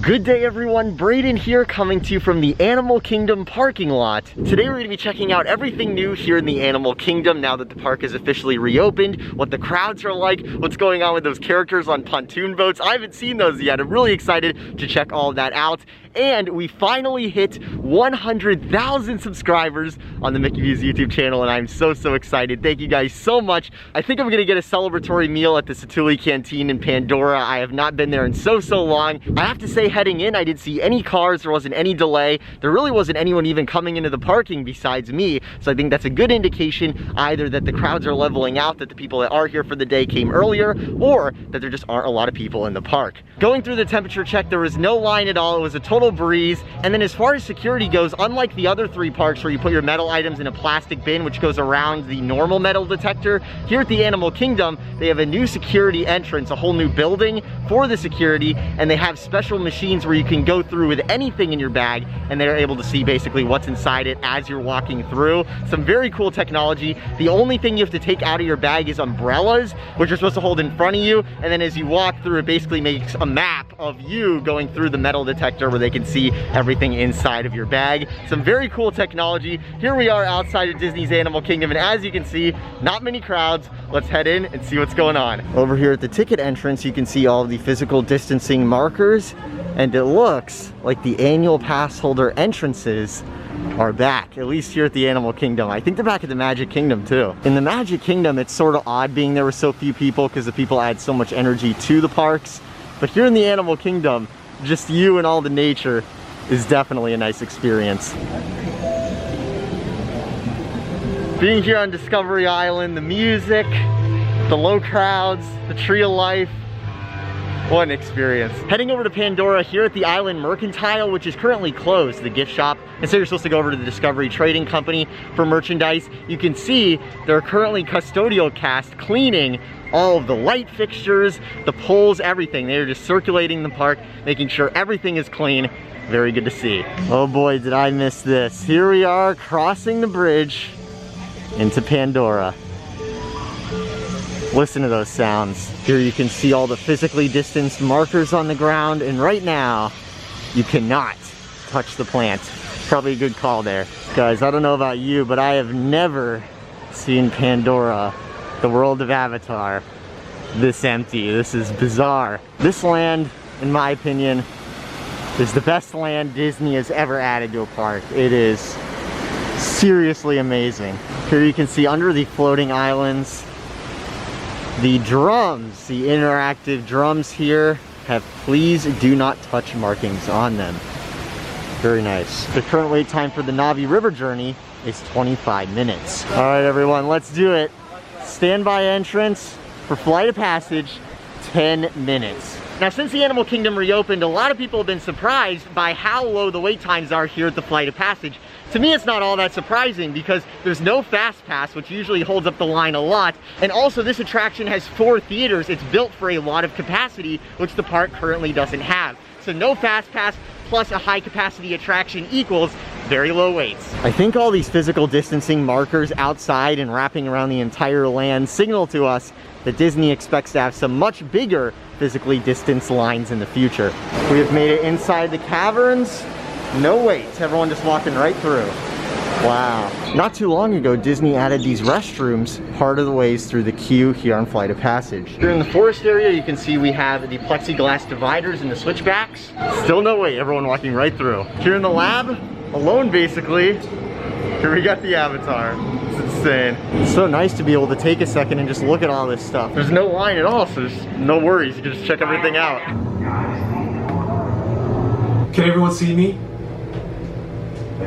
Good day everyone, Brayden here coming to you from the Animal Kingdom parking lot. Today we're going to be checking out everything new here in the Animal Kingdom now that the park is officially reopened, what the crowds are like, what's going on with those characters on pontoon boats. I haven't seen those yet. I'm really excited to check all of that out. And we finally hit 100,000 subscribers on the Mickey Views YouTube channel, and I'm so excited. Thank you guys so much. I think I'm gonna get a celebratory meal at the Thole Canteen in Pandora. I have not been there in so long. I have to say, heading in, I didn't see any cars, there wasn't any delay. There really wasn't anyone even coming into the parking besides me. So I think that's a good indication either that the crowds are leveling out, that the people that are here for the day came earlier, or that there just aren't a lot of people in the park. Going through the temperature check, there was no line at all. It was a total breeze. And then as far as security goes, unlike the other three parks where you put your metal items in a plastic bin which goes around the normal metal detector, here at the Animal Kingdom they have a new security entrance, a whole new building for the security, and they have special machines where you can go through with anything in your bag and they're able to see basically what's inside it as you're walking through. Some very cool technology. The only thing you have to take out of your bag is umbrellas, which you're supposed to hold in front of you, and then as you walk through it basically makes a map of you going through the metal detector where they can see everything inside of your bag. Some very cool technology. Here we are outside of Disney's Animal Kingdom, and as you can see, not many crowds. Let's head in and see what's going on. Over here at the ticket entrance, you can see all of the physical distancing markers, and it looks like the annual pass holder entrances are back, at least here at the Animal Kingdom. I think they're back at the Magic Kingdom too. In the Magic Kingdom, it's sort of odd being there with so few people because the people add so much energy to the parks. But here in the Animal Kingdom, just you and all the nature is definitely a nice experience. Being here on Discovery Island, the music, the low crowds, the tree of life, what an experience. Heading over to Pandora here at the Island Mercantile, which is currently closed, the gift shop. And so you're supposed to go over to the Discovery Trading Company for merchandise. You can see they're currently custodial cast cleaning all of the light fixtures, the poles, everything. They're just circulating the park, making sure everything is clean. Very good to see. Oh boy, did I miss this. Here we are crossing the bridge into Pandora. Listen to those sounds. Here you can see all the physically distanced markers on the ground, and right now, you cannot touch the plant. Probably a good call there. Guys, I don't know about you, but I have never seen Pandora, the world of Avatar, this empty. This is bizarre. This land, in my opinion, is the best land Disney has ever added to a park. It is seriously amazing. Here you can see under the floating islands, the drums, the interactive drums here have please do not touch markings on them. Very nice. The current wait time for the Navi River journey is 25 minutes. All right, everyone, let's do it. Standby entrance for Flight of Passage, 10 minutes. Now, since the Animal Kingdom reopened, a lot of people have been surprised by how low the wait times are here at the Flight of Passage. To me, it's not all that surprising because there's no Fast Pass, which usually holds up the line a lot. And also, this attraction has 4 theaters. It's built for a lot of capacity, which the park currently doesn't have. So no Fast Pass plus a high capacity attraction equals very low waits. I think all these physical distancing markers outside and wrapping around the entire land signal to us that Disney expects to have some much bigger physically distanced lines in the future. We have made it inside the caverns. No waits, everyone just walking right through. Wow. Not too long ago, Disney added these restrooms part of the ways through the queue here on Flight of Passage. Here in the forest area, you can see we have the plexiglass dividers and the switchbacks. Still no wait, everyone walking right through. Here in the lab, alone basically, here we got the Avatar. It's insane. It's so nice to be able to take a second and just look at all this stuff. There's no line at all, so there's no worries. You can just check everything out. Can everyone see me?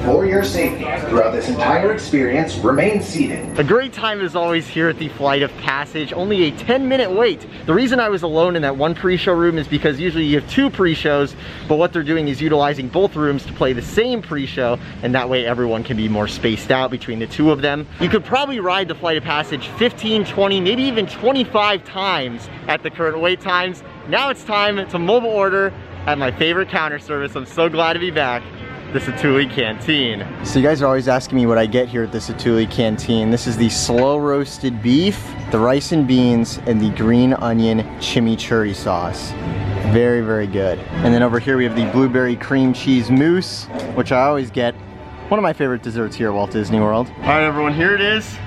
For your safety, throughout this entire experience, remain seated. A great time is always here at the Flight of Passage. Only a 10-minute wait. The reason I was alone in that one pre-show room is because usually you have 2 pre-shows, but what they're doing is utilizing both rooms to play the same pre-show, and that way everyone can be more spaced out between the 2 of them. You could probably ride the Flight of Passage 15, 20, maybe even 25 times at the current wait times. Now it's time to mobile order at my favorite counter service. I'm so glad to be back. The Thole Canteen. So you guys are always asking me what I get here at the Thole Canteen. This is the slow roasted beef, the rice and beans, and the green onion chimichurri sauce. Very, very good. And then over here we have the blueberry cream cheese mousse, which I always get. One of my favorite desserts here at Walt Disney World. All right, everyone, here it is.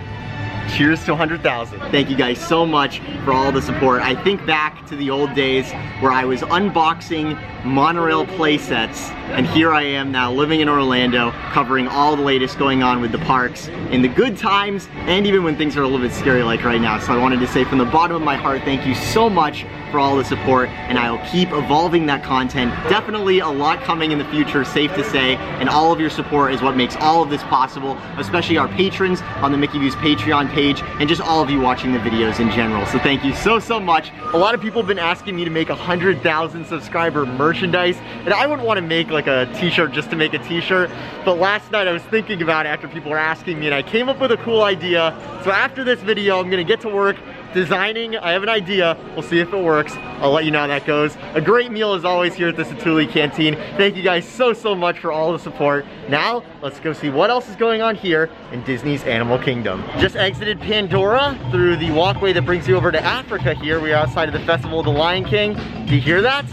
Cheers to 100,000. Thank you guys so much for all the support. I think back to the old days where I was unboxing monorail play sets, and here I am now living in Orlando, covering all the latest going on with the parks in the good times and even when things are a little bit scary like right now. So I wanted to say from the bottom of my heart, thank you so much for all the support, and I will keep evolving that content. Definitely a lot coming in the future, safe to say, and all of your support is what makes all of this possible, especially our patrons on the Mickey Views Patreon page, and just all of you watching the videos in general. So thank you so, so much. A lot of people have been asking me to make 100,000 subscriber merchandise, and I wouldn't want to make like a t-shirt just to make a t-shirt, but last night I was thinking about it after people were asking me, and I came up with a cool idea. So after this video, I'm gonna get to work designing. I have an idea. We'll see if it works. I'll let you know how that goes. A great meal as always here at the Thole Canteen. Thank you guys so, so much for all the support. Now, let's go see what else is going on here in Disney's Animal Kingdom. Just exited Pandora through the walkway that brings you over to Africa here. We are outside of the Festival of the Lion King. Do you hear that?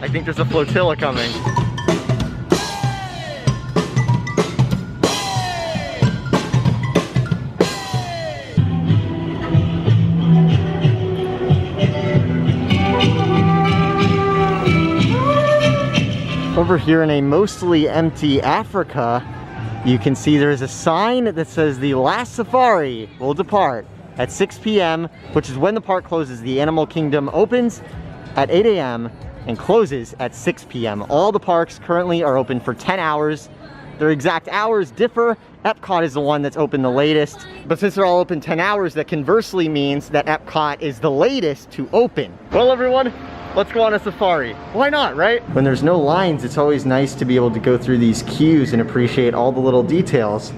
I think there's a flotilla coming. Over here in a mostly empty Africa, you can see there's a sign that says the last safari will depart at 6 p.m., which is when the park closes. The Animal Kingdom opens at 8 a.m. and closes at 6 p.m. All the parks currently are open for 10 hours. Their exact hours differ. Epcot is the one that's open the latest. But since they're all open 10 hours, that conversely means that Epcot is the latest to open. Well, everyone, let's go on a safari. Why not, right? When there's no lines, it's always nice to be able to go through these queues and appreciate all the little details.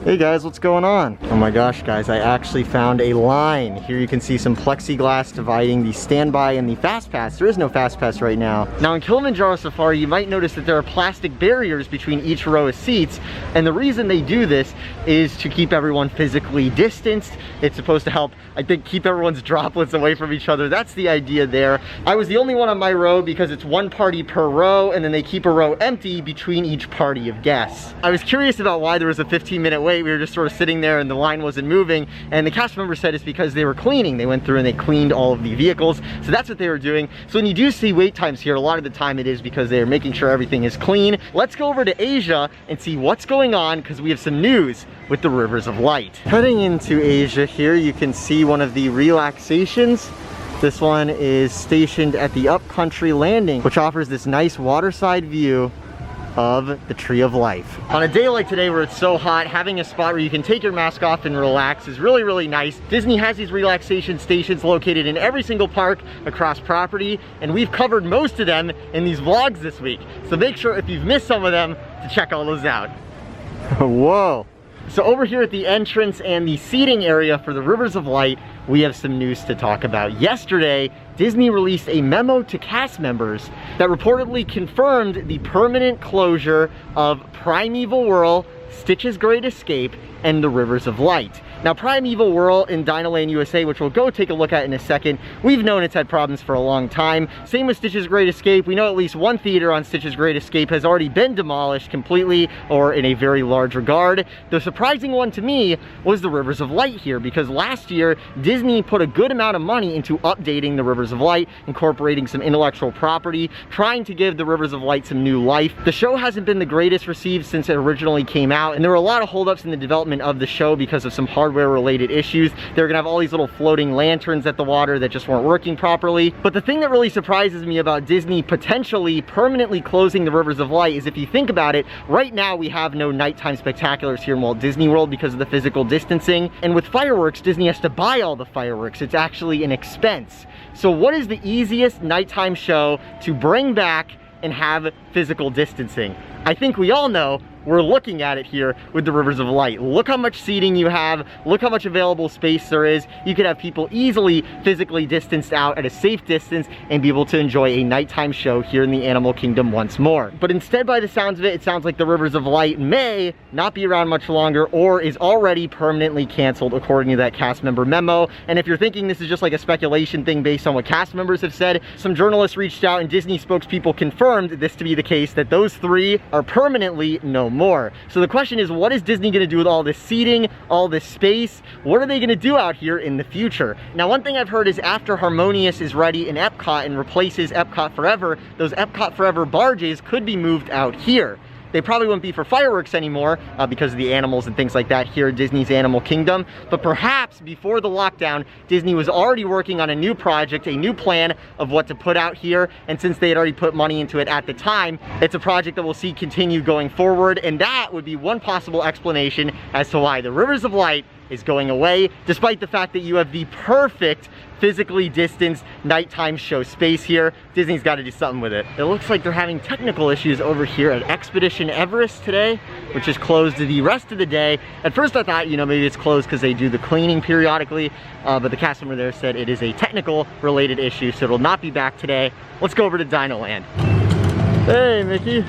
Hey guys, what's going on? Oh my gosh, guys, I actually found a line. Here you can see some plexiglass dividing the standby and the fast pass. There is no fast pass right now. Now in Kilimanjaro Safari, you might notice that there are plastic barriers between each row of seats, and the reason they do this is to keep everyone physically distanced. It's supposed to help, I think, keep everyone's droplets away from each other. That's the idea there. I was the only one on my row because it's one party per row, and then they keep a row empty between each party of guests. I was curious about why there was a 15-minute wait. We were just sort of sitting there and the line wasn't moving, and the cast member said it's because they were cleaning. They went through and they cleaned all of the vehicles, so that's what they were doing. So when you do see wait times here, a lot of the time it is because they're making sure everything is clean. Let's go over to Asia and see what's going on, because we have some news with the Rivers of Light. Heading into Asia here, you can see one of the relaxations. This one is stationed at the Upcountry Landing, which offers this nice waterside view of the Tree of Life. On a day like today where it's so hot, having a spot where you can take your mask off and relax is really, really nice. Disney has these relaxation stations located in every single park across property, and we've covered most of them in these vlogs this week. So make sure if you've missed some of them to check all those out. Whoa. So over here at the entrance and the seating area for the Rivers of Light, we have some news to talk about. Yesterday, Disney released a memo to cast members that reportedly confirmed the permanent closure of Primeval Whirl, Stitch's Great Escape, and the Rivers of Light. Now, Primeval Whirl in Dinoland USA, which we'll go take a look at in a second, we've known it's had problems for a long time. Same with Stitch's Great Escape. We know at least one theater on Stitch's Great Escape has already been demolished completely, or in a very large regard. The surprising one to me was the Rivers of Light here, because last year, Disney put a good amount of money into updating the Rivers of Light, incorporating some intellectual property, trying to give the Rivers of Light some new life. The show hasn't been the greatest received since it originally came out, and there were a lot of holdups in the development of the show because of some hardware related issues. They're gonna have all these little floating lanterns at the water that just weren't working properly. But the thing that really surprises me about Disney potentially permanently closing the Rivers of Light is, if you think about it, right now we have no nighttime spectaculars here in Walt Disney World because of the physical distancing. And with fireworks, Disney has to buy all the fireworks. It's actually an expense. So what is the easiest nighttime show to bring back and have physical distancing? I think we all know we're looking at it here with the Rivers of Light. Look how much seating you have. Look how much available space there is. You could have people easily physically distanced out at a safe distance and be able to enjoy a nighttime show here in the Animal Kingdom once more. But instead, by the sounds of it, it sounds like the Rivers of Light may not be around much longer or is already permanently canceled according to that cast member memo. And if you're thinking this is just like a speculation thing based on what cast members have said, some journalists reached out and Disney spokespeople confirmed this to be the case, that those 3 are permanently no more. So the question is, what is Disney gonna do with all this seating, all this space? What are they gonna do out here in the future? Now, one thing I've heard is after Harmonious is ready in Epcot and replaces Epcot Forever, those Epcot Forever barges could be moved out here. They probably wouldn't be for fireworks anymore because of the animals and things like that here at Disney's Animal Kingdom. But perhaps before the lockdown, Disney was already working on a new project, a new plan of what to put out here. And since they had already put money into it at the time, it's a project that we'll see continue going forward. And that would be one possible explanation as to why the Rivers of Light is going away, despite the fact that you have the perfect physically distanced nighttime show space here. Disney's got to do something with it. It looks like they're having technical issues over here at Expedition Everest today, which is closed the rest of the day. At first I thought, you know, maybe it's closed because they do the cleaning periodically, but the cast member there said it is a technical related issue, so it'll not be back today. Let's go over to Dinoland. Hey, Mickey.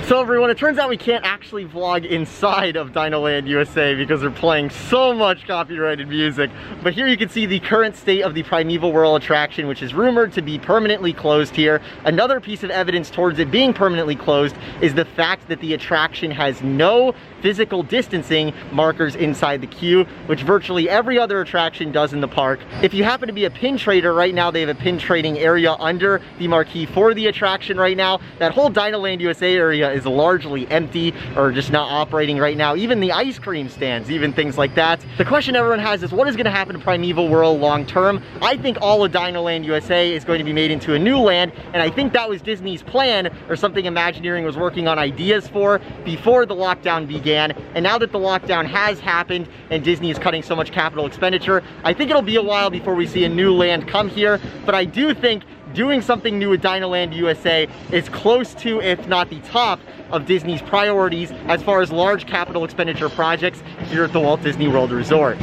So everyone, it turns out we can't actually vlog inside of Dinoland USA because they're playing so much copyrighted music. But here you can see the current state of the Primeval Whirl attraction, which is rumored to be permanently closed here. Another piece of evidence towards it being permanently closed is the fact that the attraction has no physical distancing markers inside the queue, which virtually every other attraction does in the park. If you happen to be a pin trader, right now they have a pin trading area under the marquee for the attraction right now. That whole Dinoland USA area is largely empty or just not operating right now. Even the ice cream stands, even things like that. The question everyone has is, what is going to happen to Primeval Whirl long term? I think all of Dinoland USA is going to be made into a new land, and I think that was Disney's plan, or something Imagineering was working on ideas for before the lockdown began. And now that the lockdown has happened and Disney is cutting so much capital expenditure, I think it'll be a while before we see a new land come here. But I do think doing something new with Dinoland USA is close to, if not the top, of Disney's priorities as far as large capital expenditure projects here at the Walt Disney World Resort.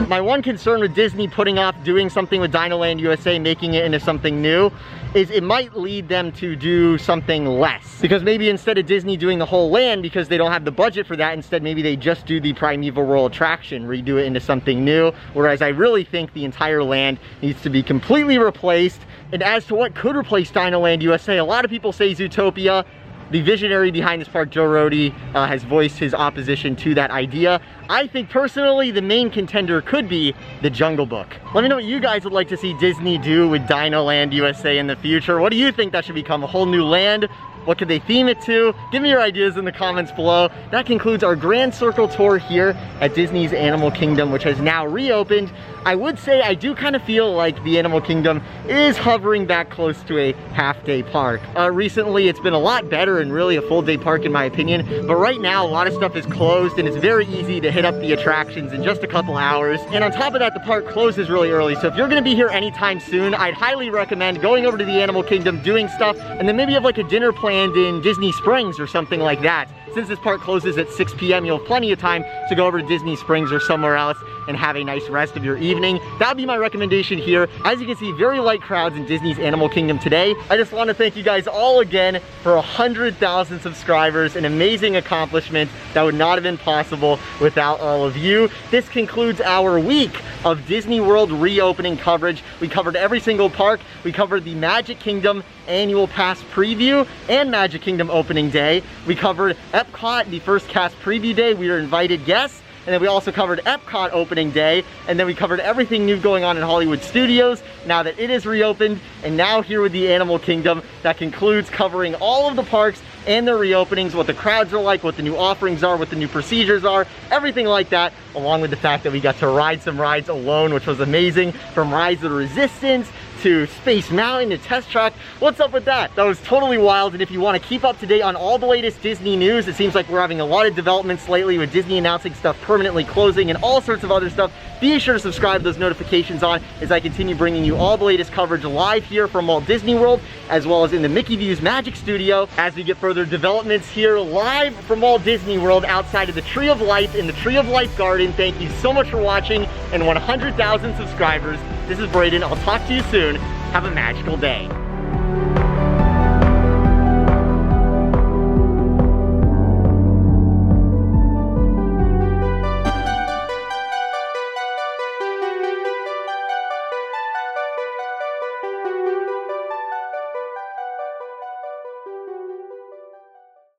My one concern with Disney putting off doing something with Dinoland USA, making it into something new, is it might lead them to do something less. Because maybe instead of Disney doing the whole land, because they don't have the budget for that, instead maybe they just do the Primeval Whirl attraction, redo it into something new. Whereas I really think the entire land needs to be completely replaced. And as to what could replace Dinoland USA, a lot of people say Zootopia. The visionary behind this park, Joe Rohde, has voiced his opposition to that idea. I think personally the main contender could be the Jungle Book. Let me know what you guys would like to see Disney do with Dinoland USA in the future. What do you think that should become? A whole new land? What could they theme it to? Give me your ideas in the comments below. That concludes our Grand Circle tour here at Disney's Animal Kingdom, which has now reopened. I would say I do kind of feel like the Animal Kingdom is hovering back close to a half-day park. Recently, it's been a lot better and really a full-day park in my opinion, but right now a lot of stuff is closed and it's very easy to hit up the attractions in just a couple hours. And on top of that, the park closes really early, so if you're gonna be here anytime soon, I'd highly recommend going over to the Animal Kingdom, doing stuff, and then maybe have like a dinner planned in Disney Springs or something like that. Since this park closes at 6 p.m., you'll have plenty of time to go over to Disney Springs or somewhere else and have a nice rest of your evening. That would be my recommendation here. As you can see, very light crowds in Disney's Animal Kingdom today. I just want to thank you guys all again for 100,000 subscribers, an amazing accomplishment that would not have been possible without all of you. This concludes our week of Disney World reopening coverage. We covered every single park. We covered the Magic Kingdom annual pass preview and Magic Kingdom opening day. We covered Epcot, the first cast preview day. We were invited guests. And then we also covered Epcot opening day, and then we covered everything new going on in Hollywood Studios now that it is reopened. And now here with the Animal Kingdom, that concludes covering all of the parks and their reopenings, what the crowds are like, what the new offerings are, what the new procedures are, everything like that, along with the fact that we got to ride some rides alone, which was amazing, from Rise of the Resistance to Space Mountain to Test Track. What's up with that? That was totally wild. And if you want to keep up to date on all the latest Disney news, it seems like we're having a lot of developments lately with Disney announcing stuff permanently closing and all sorts of other stuff. Be sure to subscribe those notifications on as I continue bringing you all the latest coverage live here from Walt Disney World, as well as in the Mickey Views Magic Studio as we get further developments here live from Walt Disney World outside of the Tree of Life in the Tree of Life Garden. Thank you so much for watching and 100,000 subscribers. This is Brayden. I'll talk to you soon. Have a magical day.